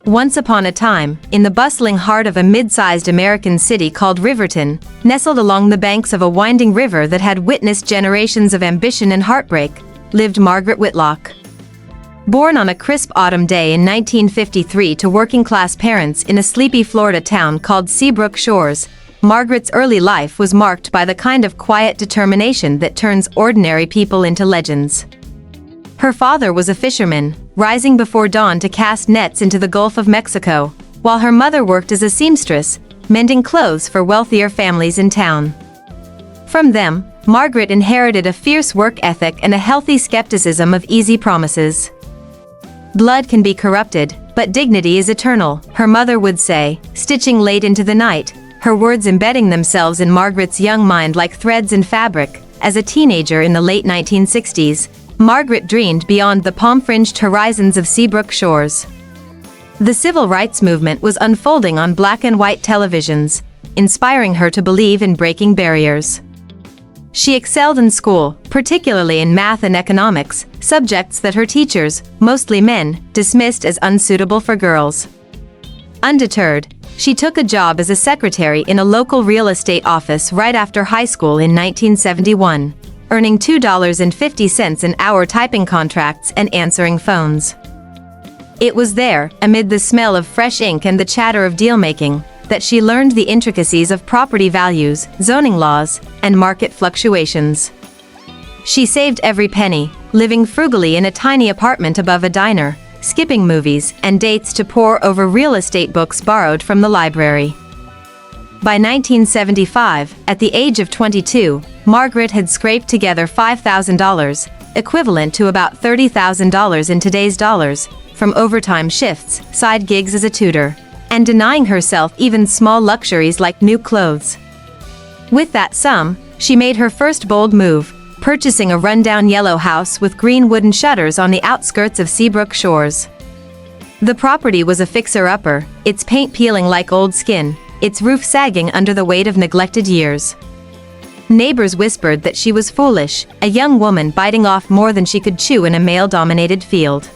Once upon a time, in the bustling heart of a mid-sized American city called Riverton, nestled along the banks of a winding river that had witnessed generations of ambition and heartbreak, lived Margaret Whitlock. Born on a crisp autumn day in 1953 to working-class parents in a sleepy Florida town called Seabrook Shores, Margaret's early life was marked by the kind of quiet determination that turns ordinary people into legends. Her father was a fisherman, rising before dawn to cast nets into the Gulf of Mexico, while her mother worked as a seamstress, mending clothes for wealthier families in town. From them, Margaret inherited a fierce work ethic and a healthy skepticism of easy promises. "Blood can be corrupted, but dignity is eternal," her mother would say, stitching late into the night, her words embedding themselves in Margaret's young mind like threads in fabric. As a teenager in the late 1960s, Margaret dreamed beyond the palm-fringed horizons of Seabrook Shores. The civil rights movement was unfolding on black and white televisions, inspiring her to believe in breaking barriers. She excelled in school, particularly in math and economics, subjects that her teachers, mostly men, dismissed as unsuitable for girls. Undeterred, she took a job as a secretary in a local real estate office right after high school in 1971. Earning $2.50 an hour typing contracts and answering phones. It was there, amid the smell of fresh ink and the chatter of deal-making, that she learned the intricacies of property values, zoning laws, and market fluctuations. She saved every penny, living frugally in a tiny apartment above a diner, skipping movies and dates to pore over real estate books borrowed from the library. By 1975, at the age of 22, Margaret had scraped together $5,000, equivalent to about $30,000 in today's dollars, from overtime shifts, side gigs as a tutor, and denying herself even small luxuries like new clothes. With that sum, she made her first bold move, purchasing a rundown yellow house with green wooden shutters on the outskirts of Seabrook Shores. The property was a fixer-upper, its paint peeling like old skin, its roof sagging under the weight of neglected years. Neighbors whispered that she was foolish, a young woman biting off more than she could chew in a male-dominated field.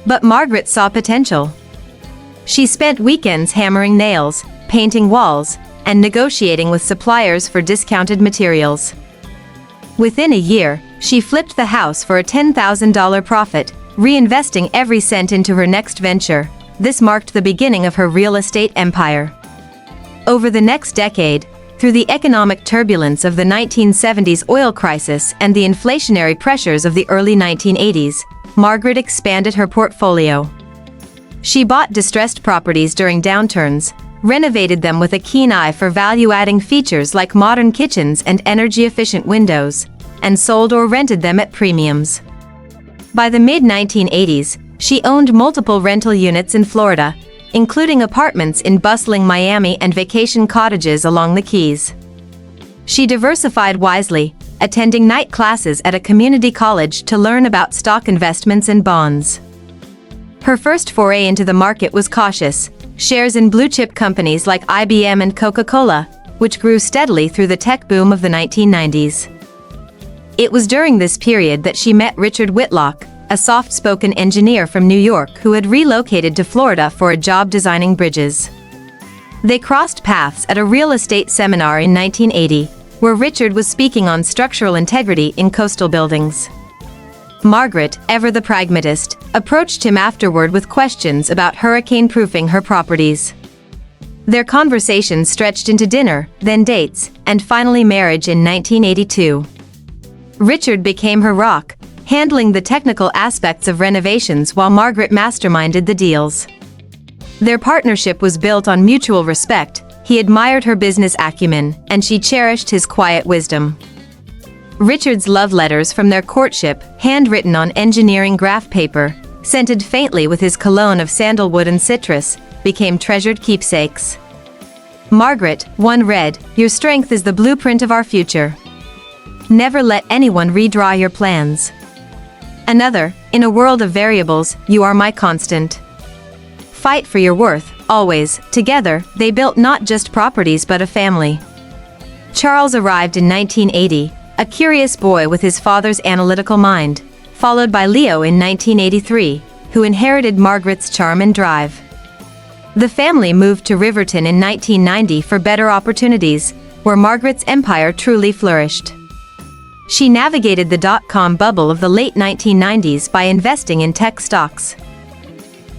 But Margaret saw potential. She spent weekends hammering nails, painting walls, and negotiating with suppliers for discounted materials. Within a year, she flipped the house for a $10,000 profit, reinvesting every cent into her next venture. This marked the beginning of her real estate empire. Over the next decade, through the economic turbulence of the 1970s oil crisis and the inflationary pressures of the early 1980s, Margaret expanded her portfolio. She bought distressed properties during downturns, renovated them with a keen eye for value-adding features like modern kitchens and energy-efficient windows, and sold or rented them at premiums. By the mid-1980s, she owned multiple rental units in Florida, including apartments in bustling Miami and vacation cottages along the Keys. She diversified wisely, attending night classes at a community college to learn about stock investments and bonds. Her first foray into the market was cautious, shares in blue-chip companies like IBM and Coca-Cola, which grew steadily through the tech boom of the 1990s. It was during this period that she met Richard Whitlock, a soft-spoken engineer from New York who had relocated to Florida for a job designing bridges. They crossed paths at a real estate seminar in 1980, where Richard was speaking on structural integrity in coastal buildings. Margaret, ever the pragmatist, approached him afterward with questions about hurricane-proofing her properties. Their conversation stretched into dinner, then dates, and finally marriage in 1982. Richard became her rock, handling the technical aspects of renovations while Margaret masterminded the deals. Their partnership was built on mutual respect. He admired her business acumen, and she cherished his quiet wisdom. Richard's love letters from their courtship, handwritten on engineering graph paper, scented faintly with his cologne of sandalwood and citrus, became treasured keepsakes. Margaret, one read, "Your strength is the blueprint of our future. Never let anyone redraw your plans." Another, "In a world of variables, you are my constant. Fight for your worth, always." Together, they built not just properties but a family. Charles arrived in 1980, a curious boy with his father's analytical mind, followed by Leo in 1983, who inherited Margaret's charm and drive. The family moved to Riverton in 1990 for better opportunities, where Margaret's empire truly flourished. She navigated the dot-com bubble of the late 1990s by investing in tech stocks.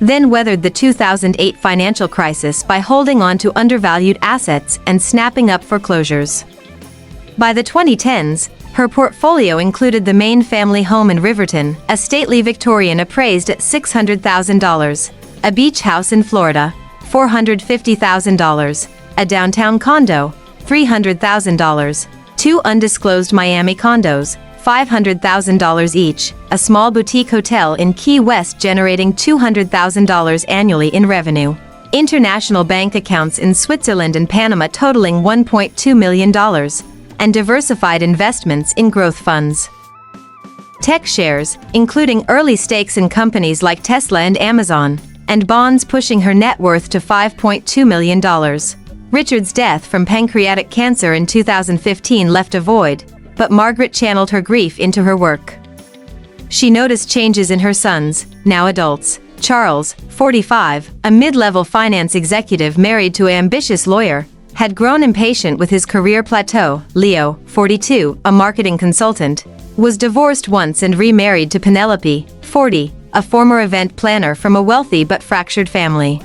Then weathered the 2008 financial crisis by holding on to undervalued assets and snapping up foreclosures. By the 2010s, her portfolio included the main family home in Riverton, a stately Victorian appraised at $600,000, a beach house in Florida, $450,000, a downtown condo, $300,000, two undisclosed Miami condos, $500,000 each, a small boutique hotel in Key West generating $200,000 annually in revenue, international bank accounts in Switzerland and Panama totaling $1.2 million, and diversified investments in growth funds. Tech shares, including early stakes in companies like Tesla and Amazon, and bonds pushing her net worth to $5.2 million. Richard's death from pancreatic cancer in 2015 left a void, but Margaret channeled her grief into her work. She noticed changes in her sons, now adults. Charles, 45, a mid-level finance executive married to an ambitious lawyer, had grown impatient with his career plateau. Leo, 42, a marketing consultant, was divorced once and remarried to Penelope, 40, a former event planner from a wealthy but fractured family.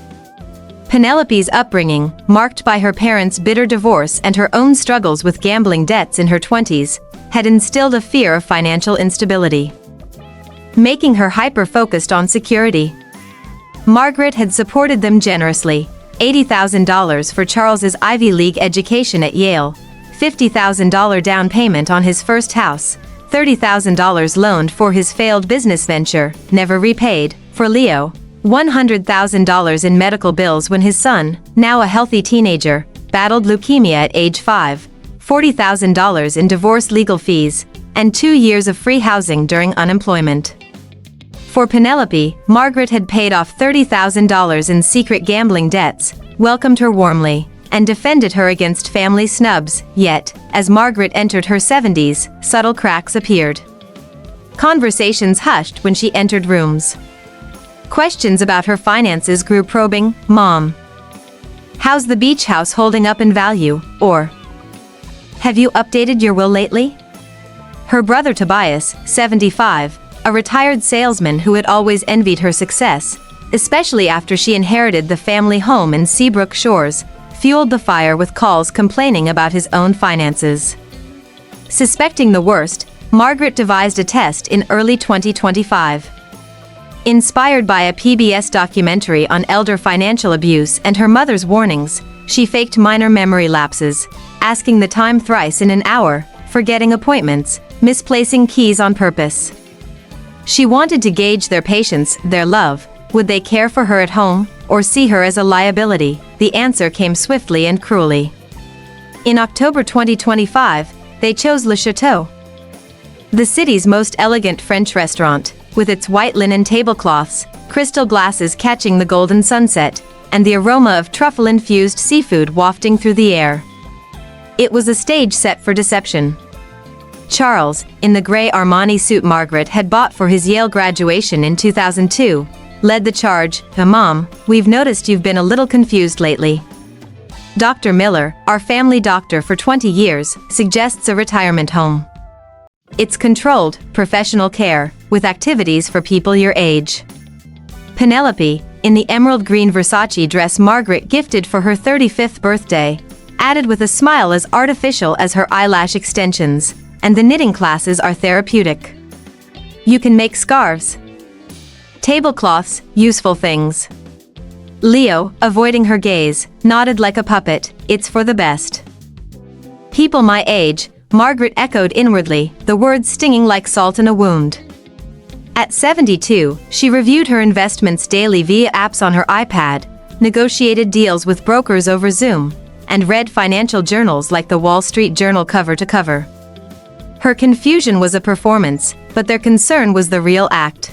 Penelope's upbringing, marked by her parents' bitter divorce and her own struggles with gambling debts in her 20s, had instilled a fear of financial instability, making her hyper-focused on security. Margaret had supported them generously, $80,000 for Charles's Ivy League education at Yale, $50,000 down payment on his first house, $30,000 loaned for his failed business venture, never repaid, for Leo, $100,000 in medical bills when his son, now a healthy teenager, battled leukemia at age 5, $40,000 in divorce legal fees, and 2 years of free housing during unemployment. For Penelope, Margaret had paid off $30,000 in secret gambling debts, welcomed her warmly, and defended her against family snubs. Yet, as Margaret entered her 70s, subtle cracks appeared. Conversations hushed when she entered rooms. Questions about her finances grew probing. Mom, how's the beach house holding up in value? Or, have you updated your will lately? Her brother Tobias, 75, a retired salesman who had always envied her success, especially after she inherited the family home in Seabrook Shores, fueled the fire with calls complaining about his own finances. Suspecting the worst, Margaret devised a test in early 2025. Inspired by a PBS documentary on elder financial abuse and her mother's warnings, she faked minor memory lapses, asking the time thrice in an hour, forgetting appointments, misplacing keys on purpose. She wanted to gauge their patience, their love. Would they care for her at home, or see her as a liability? The answer came swiftly and cruelly. In October 2025, they chose Le Chateau, the city's most elegant French restaurant, with its white linen tablecloths, crystal glasses catching the golden sunset, and the aroma of truffle-infused seafood wafting through the air. It was a stage set for deception. Charles, in the gray Armani suit Margaret had bought for his Yale graduation in 2002, led the charge. Mom, we've noticed you've been a little confused lately. Dr. Miller, our family doctor for 20 years, suggests a retirement home. It's controlled, professional care, with activities for people your age. Penelope, in the emerald green Versace dress Margaret gifted for her 35th birthday, added with a smile as artificial as her eyelash extensions, and the knitting classes are therapeutic. You can make scarves, tablecloths, useful things. Leo, avoiding her gaze, nodded like a puppet. It's for the best. People my age, Margaret echoed inwardly, the words stinging like salt in a wound. At 72, she reviewed her investments daily via apps on her iPad, negotiated deals with brokers over Zoom, and read financial journals like the Wall Street Journal cover to cover. Her confusion was a performance, but their concern was the real act.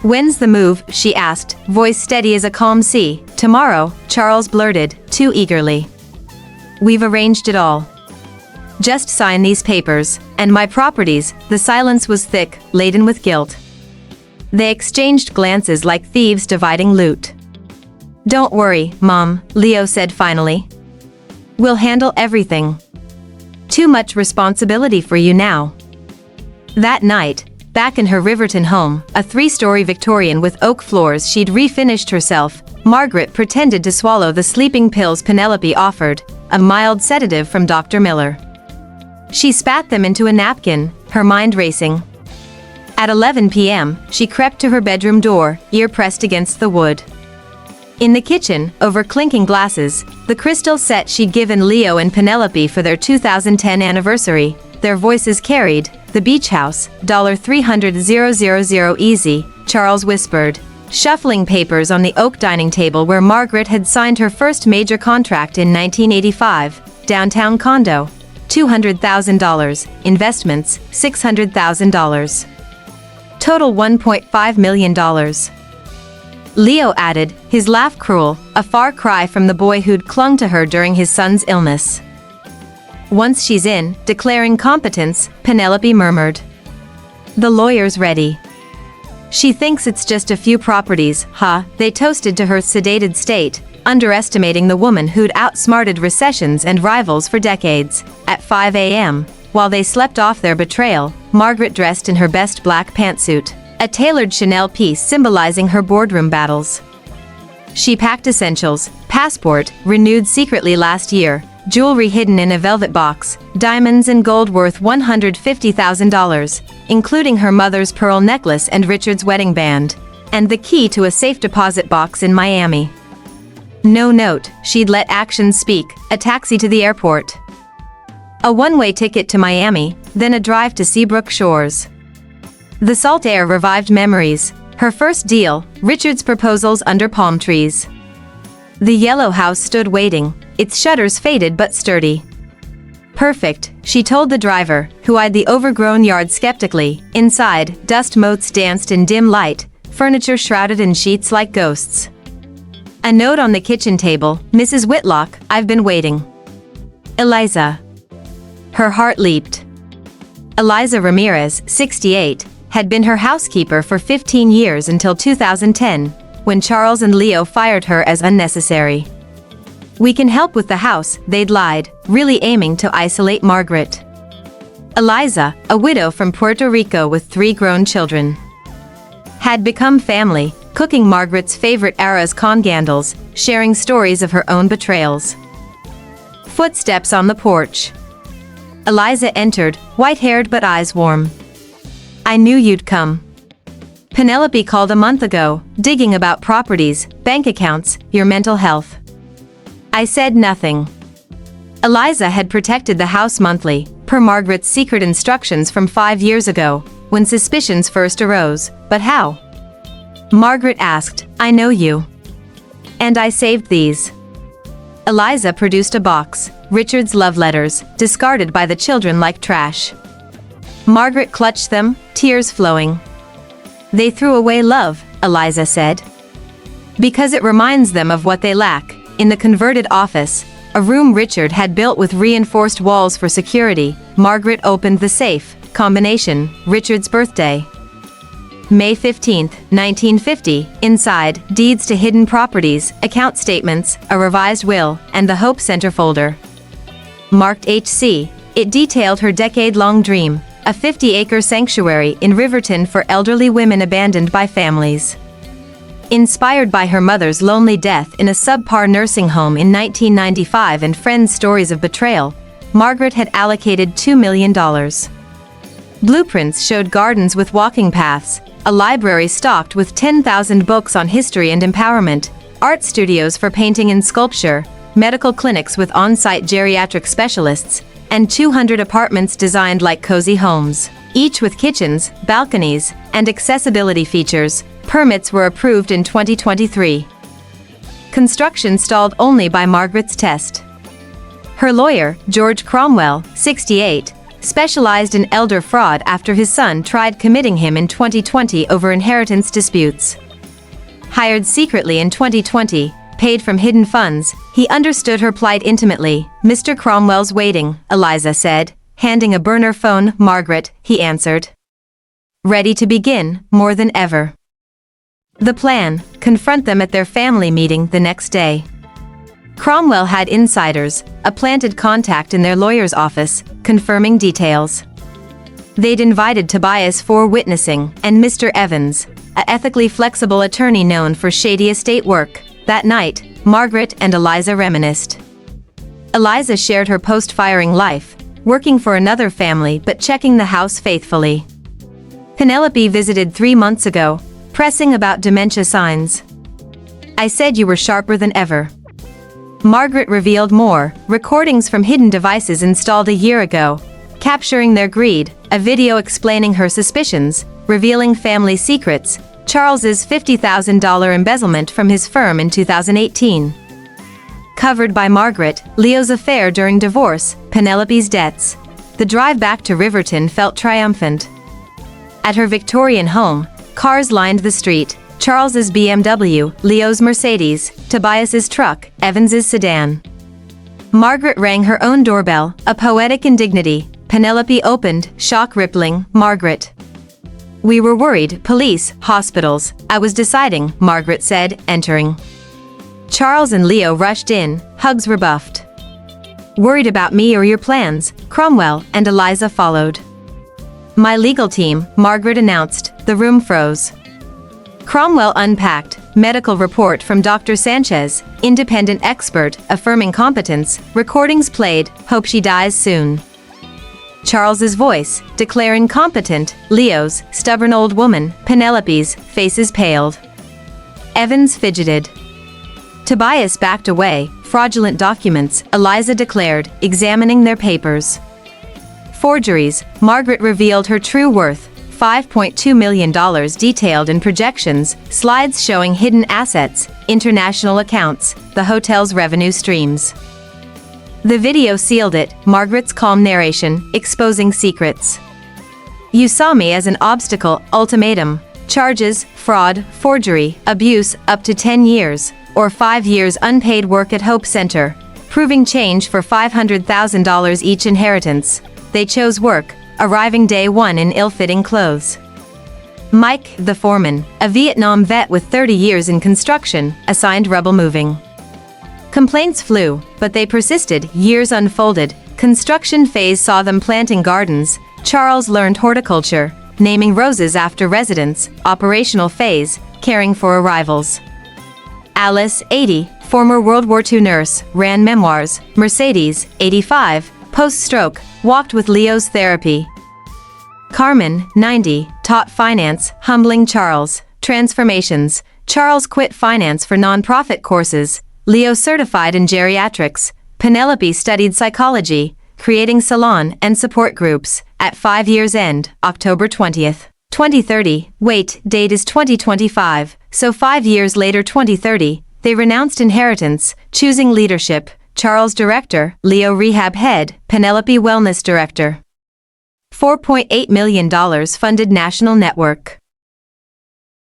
When's the move? She asked, voice steady as a calm sea. Tomorrow, Charles blurted, too eagerly. We've arranged it all. Just sign these papers, and my properties. The silence was thick, laden with guilt. They exchanged glances like thieves dividing loot. "Don't worry, Mom," Leo said finally. "We'll handle everything. Too much responsibility for you now." That night, back in her Riverton home, a 3-story Victorian with oak floors she'd refinished herself, Margaret pretended to swallow the sleeping pills Penelope offered, a mild sedative from Dr. Miller. She spat them into a napkin, her mind racing. At 11 p.m., she crept to her bedroom door, ear pressed against the wood. In the kitchen, over clinking glasses, the crystal set she'd given Leo and Penelope for their 2010 anniversary, their voices carried, "The beach house, $300,000 easy," Charles whispered, shuffling papers on the oak dining table where Margaret had signed her first major contract in 1985, downtown condo, $200,000, investments, $600,000. Total $1.5 million. Leo added, his laugh cruel, a far cry from the boy who'd clung to her during his son's illness. "Once she's in, declaring competence," Penelope murmured. "The lawyer's ready. She thinks it's just a few properties, huh?" They toasted to her sedated state, underestimating the woman who'd outsmarted recessions and rivals for decades. At 5 a.m., while they slept off their betrayal, Margaret dressed in her best black pantsuit, a tailored Chanel piece symbolizing her boardroom battles. She packed essentials, passport, renewed secretly last year, jewelry hidden in a velvet box, diamonds and gold worth $150,000, including her mother's pearl necklace and Richard's wedding band, and the key to a safe deposit box in Miami. No note, she'd let actions speak, a taxi to the airport. A one-way ticket to Miami, then a drive to Seabrook Shores. The salt air revived memories, her first deal, Richard's proposals under palm trees. The yellow house stood waiting, its shutters faded but sturdy. "Perfect," she told the driver, who eyed the overgrown yard skeptically. Inside, dust motes danced in dim light, furniture shrouded in sheets like ghosts. A note on the kitchen table, "Mrs. Whitlock, I've been waiting. Eliza." Her heart leaped. Eliza Ramirez, 68, had been her housekeeper for 15 years until 2010, when Charles and Leo fired her as unnecessary. "We can help with the house," they'd lied, really aiming to isolate Margaret. Eliza, a widow from Puerto Rico with 3 grown children, had become family, cooking Margaret's favorite Arras congandles, sharing stories of her own betrayals. Footsteps on the porch. Eliza entered, white-haired but eyes warm. "I knew you'd come. Penelope called a month ago, digging about properties, bank accounts, your mental health." I said nothing. Eliza had protected the house monthly, per Margaret's secret instructions from 5 years ago, when suspicions first arose. "But how?" Margaret asked. "I know you. And I saved these." Eliza produced a box, Richard's love letters, discarded by the children like trash. Margaret clutched them, tears flowing. "They threw away love," Eliza said. "Because it reminds them of what they lack." In the converted office, a room Richard had built with reinforced walls for security, Margaret opened the safe. Combination, Richard's birthday. May 15, 1950, inside, deeds to hidden properties, account statements, a revised will, and the Hope Center folder. Marked HC, it detailed her decade-long dream, a 50-acre sanctuary in Riverton for elderly women abandoned by families. Inspired by her mother's lonely death in a subpar nursing home in 1995 and friends' stories of betrayal, Margaret had allocated $2 million. Blueprints showed gardens with walking paths, a library stocked with 10,000 books on history and empowerment, art studios for painting and sculpture, medical clinics with on-site geriatric specialists, and 200 apartments designed like cozy homes, each with kitchens, balconies, and accessibility features. Permits were approved in 2023. Construction stalled only by Margaret's test. Her lawyer, George Cromwell, 68, specialized in elder fraud after his son tried committing him in 2020 over inheritance disputes. Hired secretly in 2020, paid from hidden funds, he understood her plight intimately. "Mr. Cromwell's waiting," Eliza said, handing a burner phone. "Margaret," he answered. "Ready to begin, more than ever." The plan: confront them at their family meeting the next day. Cromwell had insiders, a planted contact in their lawyer's office, confirming details. They'd invited Tobias for witnessing, and Mr. Evans, an ethically flexible attorney known for shady estate work. That night, Margaret and Eliza reminisced. Eliza shared her post-firing life, working for another family but checking the house faithfully. Penelope visited 3 months ago, pressing about dementia signs. "I said you were sharper than ever." Margaret revealed more, recordings from hidden devices installed a year ago, capturing their greed, a video explaining her suspicions, revealing family secrets, Charles's $50,000 embezzlement from his firm in 2018. Covered by Margaret, Leo's affair during divorce, Penelope's debts. The drive back to Riverton felt triumphant. At her Victorian home, cars lined the street: Charles's BMW, Leo's Mercedes, Tobias's truck, Evans's sedan. Margaret rang her own doorbell, a poetic indignity. Penelope opened, shock rippling. "Margaret. We were worried, police, hospitals. I was deciding," Margaret said, entering. Charles and Leo rushed in, hugs rebuffed. "Worried about me or your plans?" Cromwell and Eliza followed. "My legal team," Margaret announced. The room froze. Cromwell unpacked, medical report from Dr. Sanchez, independent expert, affirming competence, recordings played, "Hope she dies soon." Charles's voice, declare incompetent. Leo's, stubborn old woman. Penelope's, faces paled. Evans fidgeted. Tobias backed away, fraudulent documents, Eliza declared, examining their papers. Forgeries, Margaret revealed her true worth, $5.2 million detailed in projections, slides showing hidden assets, international accounts, the hotel's revenue streams. The video sealed it, Margaret's calm narration, exposing secrets. "You saw me as an obstacle, ultimatum. Charges, fraud, forgery, abuse, up to 10 years, or 5 years unpaid work at Hope Center, proving change for $500,000 each inheritance. They chose work, arriving day one in ill-fitting clothes." Mike, the foreman, a Vietnam vet with 30 years in construction, assigned rubble moving. Complaints flew, but they persisted. Years unfolded. Construction phase saw them planting gardens. Charles learned horticulture, naming roses after residents. Operational phase, caring for arrivals. Alice, 80, former World War II nurse, ran memoirs. Mercedes, 85, post-stroke, walked with Leo's therapy. Carmen, 90, taught finance, humbling Charles. Transformations, Charles quit finance for nonprofit courses. Leo certified in geriatrics. Penelope studied psychology, creating salon and support groups. At 5 years end, October 20th, 2030, wait, date is 2025, so 5 years later 2030, they renounced inheritance, choosing leadership. Charles director, Leo rehab head, Penelope wellness director. $4.8 million funded national network.